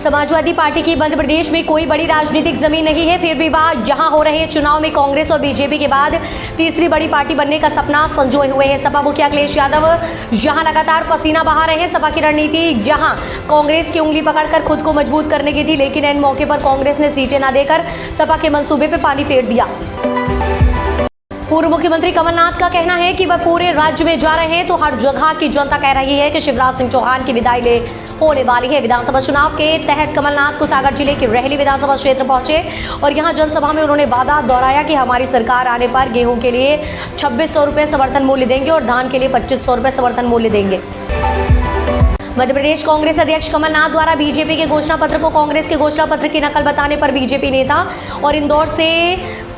Samajwadi party की मध्य प्रदेश में कोई बड़ी राजनीतिक जमीन नहीं है, फिर भी वह यहां हो रहे चुनाव में कांग्रेस और बीजेपी के बाद तीसरी बड़ी पार्टी बनने का सपना संजोए हुए है। सपा मुखिया अखिलेश यादव यहां लगातार पसीना बहा रहे हैं। सपा की रणनीति यहां कांग्रेस की उंगली पकड़कर खुद को मजबूत करने की थी, लेकिन इन मौके पर कांग्रेस ने सीटें न देकर सपा के मंसूबे पर पानी फेर दिया। पूर्व मुख्यमंत्री कमलनाथ का कहना है कि वह पूरे राज्य में जा रहे हैं तो हर जगह की जनता कह रही है कि शिवराज सिंह चौहान की विदाई ले होने वाली है। विधानसभा चुनाव के तहत कमलनाथ को सागर जिले के रेहली विधानसभा क्षेत्र पहुंचे और यहां जनसभा में उन्होंने वादा दोहराया कि हमारी सरकार आने पर गेहूं के लिए 2600 रुपए समर्थन मूल्य देंगे और धान के लिए 2500 रुपए समर्थन मूल्य देंगे। मध्य प्रदेश कांग्रेस अध्यक्ष कमलनाथ द्वारा बीजेपी के घोषणा पत्र को कांग्रेस के घोषणा पत्र की नकल बताने पर बीजेपी नेता और इंदौर से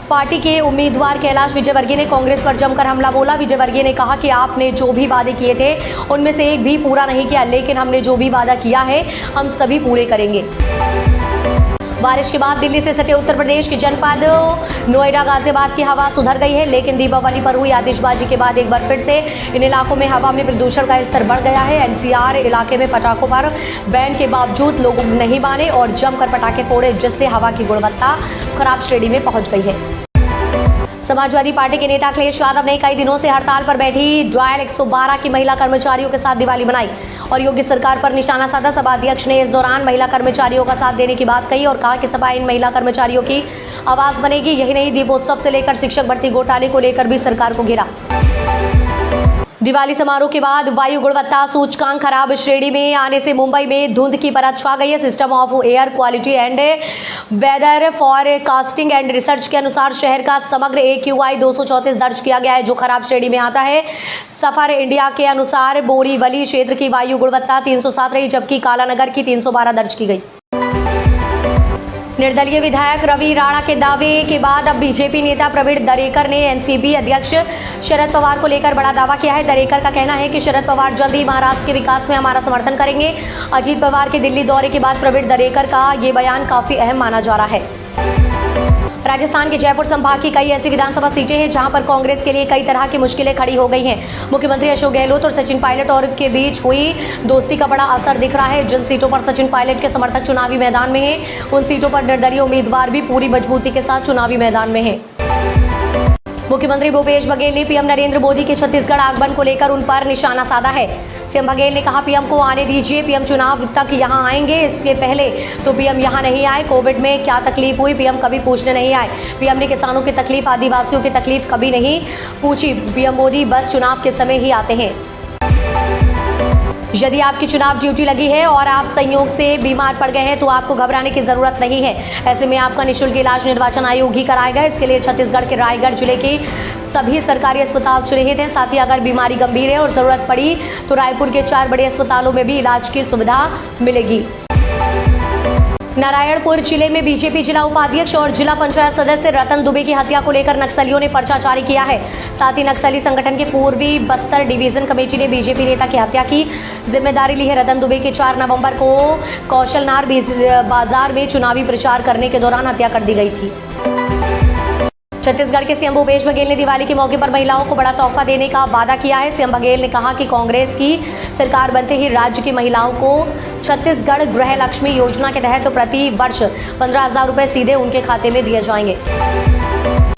पार्टी के उम्मीदवार कैलाश विजयवर्गीय ने कांग्रेस पर जमकर हमला बोला। विजयवर्गीय ने कहा कि आपने जो भी वादे किए थे उनमें से एक भी पूरा नहीं किया, लेकिन हमने जो भी वादा किया है हम सभी पूरे करेंगे। बारिश के बाद दिल्ली से सटे उत्तर प्रदेश के जनपद नोएडा गाजियाबाद की हवा सुधर गई है, लेकिन दीपावली पर हुई आतिशबाजी के बाद एक बार फिर से इन इलाकों में हवा में प्रदूषण का स्तर बढ़ गया है। एनसीआर इलाके में पटाखों पर बैन के बावजूद लोग नहीं माने और जमकर पटाखे फोड़े, जिससे हवा की गुणवत्ता खराब श्रेणी में पहुंच गई है। समाजवादी पार्टी के नेता अखिलेश यादव ने कई दिनों से हड़ताल पर बैठी डायल 112 की महिला कर्मचारियों के साथ दिवाली मनाई और योगी सरकार पर निशाना साधा। सभा अध्यक्ष ने इस दौरान महिला कर्मचारियों का साथ देने की बात कही और कहा कि सपा इन महिला कर्मचारियों की आवाज बनेगी। यही नहीं, दीपोत्सव से लेकर शिक्षक भर्ती घोटाले को लेकर भी सरकार को घेरा। दिवाली समारोह के बाद वायु गुणवत्ता सूचकांक खराब श्रेणी में आने से मुंबई में धुंध की परत छा गई है। System of air quality and weather forecasting and research के अनुसार शहर का समग्र AQI 234 दर्ज किया गया है, जो खराब श्रेणी में आता है। सफर इंडिया के अनुसार बोरीवली क्षेत्र की वायु गुणवत्ता 307 रही, जबकि कालानगर की 312 दर्ज की गई। निर्दलीय विधायक रवि राणा के दावे के बाद अब बीजेपी नेता प्रवीण दरेकर ने एनसीपी अध्यक्ष शरद पवार को लेकर बड़ा दावा किया है। दरेकर का कहना है कि शरद पवार जल्द ही महाराष्ट्र के विकास में हमारा समर्थन करेंगे। अजीत पवार के दिल्ली दौरे के बाद प्रवीण दरेकर का ये बयान काफी अहम माना जा रहा है। राजस्थान के जयपुर संभाग की कई ऐसी विधानसभा सीटें हैं जहां पर कांग्रेस के लिए कई तरह की मुश्किलें खड़ी हो गई हैं। मुख्यमंत्री अशोक गहलोत और सचिन पायलट और के बीच हुई दोस्ती का बड़ा असर दिख रहा है। जिन सीटों पर सचिन पायलट के समर्थक चुनावी मैदान में हैं, उन सीटों पर निर्दलीय उम्मीदवार भी पूरी मजबूती के साथ चुनावी मैदान में हैं। मुख्यमंत्री भूपेश बघेल ने पीएम नरेंद्र मोदी के छत्तीसगढ़ आगमन को लेकर उन पर निशाना साधा है। सीएम बघेल ने कहा, पीएम को आने दीजिए, पीएम चुनाव तक यहां आएंगे, इसके पहले तो पीएम यहां नहीं आए। कोविड में क्या तकलीफ हुई, पीएम कभी पूछने नहीं आए। पीएम ने किसानों की तकलीफ, आदिवासियों की तकलीफ कभी नहीं पूछी। पीएम मोदी बस चुनाव के समय ही आते हैं। यदि आपकी चुनाव ड्यूटी लगी है और आप संयोग से बीमार पड़ गए हैं तो आपको घबराने की जरूरत नहीं है। ऐसे में आपका निःशुल्क इलाज निर्वाचन आयोग ही कराएगा। इसके लिए छत्तीसगढ़ के रायगढ़ जिले के सभी सरकारी अस्पताल चिन्हित हैं। साथ ही अगर बीमारी गंभीर है और जरूरत पड़ी तो रायपुर के 4 बड़े अस्पतालों में भी इलाज की सुविधा मिलेगी। नारायणपुर जिले में बीजेपी जिला उपाध्यक्ष और जिला पंचायत सदस्य रतन दुबे की हत्या को लेकर नक्सलियों ने पर्चा जारी किया है। साथ ही नक्सली संगठन के पूर्वी बस्तर डिवीजन कमेटी ने बीजेपी नेता की हत्या की जिम्मेदारी ली है। रतन दुबे की 4 नवंबर को कौशलनार बाजार में चुनावी प्रचार करने के दौरान हत्या कर दी गई थी। छत्तीसगढ़ के सीएम भूपेश बघेल ने दिवाली के मौके पर महिलाओं को बड़ा तोहफा देने का वादा किया है। सीएम बघेल ने कहा कि कांग्रेस की सरकार बनते ही राज्य की महिलाओं को छत्तीसगढ़ गृह लक्ष्मी योजना के तहत प्रति वर्ष 15,000 रुपए सीधे उनके खाते में दिए जाएंगे।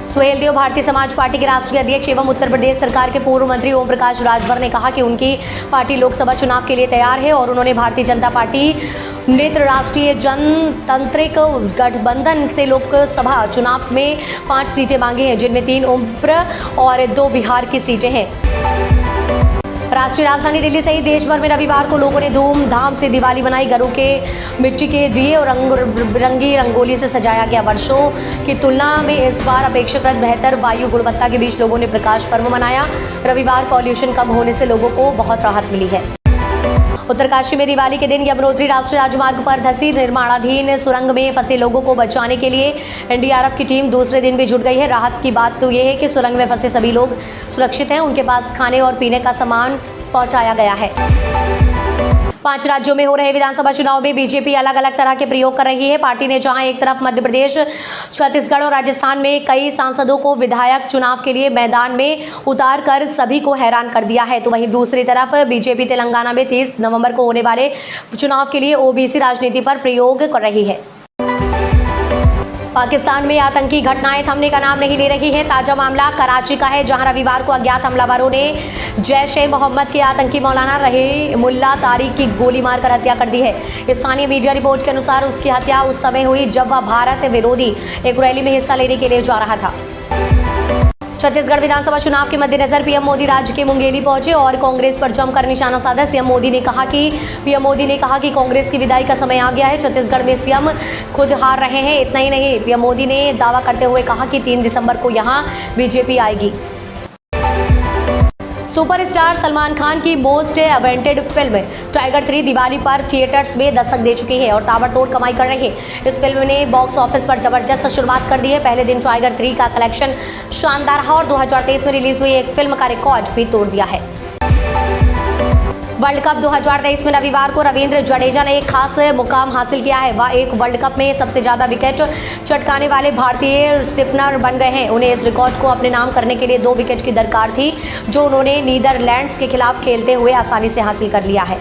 सुहेल देव भारतीय समाज पार्टी के राष्ट्रीय अध्यक्ष एवं उत्तर प्रदेश सरकार के पूर्व मंत्री ओम प्रकाश राजभर ने कहा कि उनकी पार्टी लोकसभा चुनाव के लिए तैयार है और उन्होंने भारतीय जनता पार्टी नेत्र राष्ट्रीय जनतांत्रिक गठबंधन से लोकसभा चुनाव में 5 सीटें मांगी हैं, जिनमें 3 उम्र और 2 बिहार की सीटें हैं। राष्ट्रीय राजधानी दिल्ली सहित देश भर में रविवार को लोगों ने धूमधाम से दिवाली मनाई। घरों के मिट्टी के दिए और रंग बिरंगी रंगोली से सजाया गया। वर्षों की तुलना में इस बार अपेक्षाकृत बेहतर वायु गुणवत्ता के बीच लोगों ने प्रकाश पर्व मनाया। रविवार पॉल्यूशन कम होने से लोगों को बहुत राहत मिली है। उत्तरकाशी में दिवाली के दिन यमुनोत्री राष्ट्रीय राजमार्ग पर धंसी निर्माणाधीन सुरंग में फंसे लोगों को बचाने के लिए एनडीआरएफ की टीम दूसरे दिन भी जुट गई है। राहत की बात तो ये है कि सुरंग में फंसे सभी लोग सुरक्षित हैं, उनके पास खाने और पीने का सामान पहुंचाया गया है। 5 राज्यों में हो रहे विधानसभा चुनाव में बीजेपी अलग अलग तरह के प्रयोग कर रही है। पार्टी ने जहां एक तरफ मध्य प्रदेश, छत्तीसगढ़ और राजस्थान में कई सांसदों को विधायक चुनाव के लिए मैदान में उतार कर सभी को हैरान कर दिया है, तो वहीं दूसरी तरफ बीजेपी तेलंगाना में 30 नवंबर को होने वाले चुनाव के लिए ओबीसी राजनीति पर प्रयोग कर रही है। पाकिस्तान में आतंकी घटनाएं थमने का नाम नहीं ले रही है। ताजा मामला कराची का है, जहां रविवार को अज्ञात हमलावरों ने जैश-ए-मोहम्मद के आतंकी मौलाना रहीमुल्लाह तारिक की गोली मारकर हत्या कर दी है। स्थानीय मीडिया रिपोर्ट के अनुसार उसकी हत्या उस समय हुई जब वह भारत विरोधी एक रैली में हिस्सा लेने के लिए जा रहा था। छत्तीसगढ़ विधानसभा चुनाव के मद्देनजर पीएम मोदी राज्य के मुंगेली पहुंचे और कांग्रेस पर जमकर निशाना साधा। पीएम मोदी ने कहा कि कांग्रेस की विदाई का समय आ गया है। छत्तीसगढ़ में सीएम खुद हार रहे हैं। इतना ही नहीं, पीएम मोदी ने दावा करते हुए कहा कि 3 दिसंबर को यहां बीजेपी आएगी। सुपरस्टार सलमान खान की most awaited film tiger 3 Diwali पर थिएटर्स में दस्तक दे चुकी है और ताबड़तोड़ कमाई कर रही है। इस फिल्म ने बॉक्स ऑफिस पर जबरदस्त शुरुआत कर दी है। पहले दिन टाइगर 3 का कलेक्शन शानदार रहा और 2023 में रिलीज हुई एक फिल्म का रिकॉर्ड भी तोड़ दिया है। वर्ल्ड कप 2023 में रविवार को रविंद्र जडेजा ने एक खास मुकाम हासिल किया है। वह एक वर्ल्ड कप में सबसे ज्यादा विकेट चटकाने वाले भारतीय स्पिनर बन गए हैं। उन्हें इस रिकॉर्ड को अपने नाम करने के लिए 2 विकेट की दरकार थी, जो उन्होंने नीदरलैंड्स के खिलाफ खेलते हुए आसानी से हासिल कर लिया है।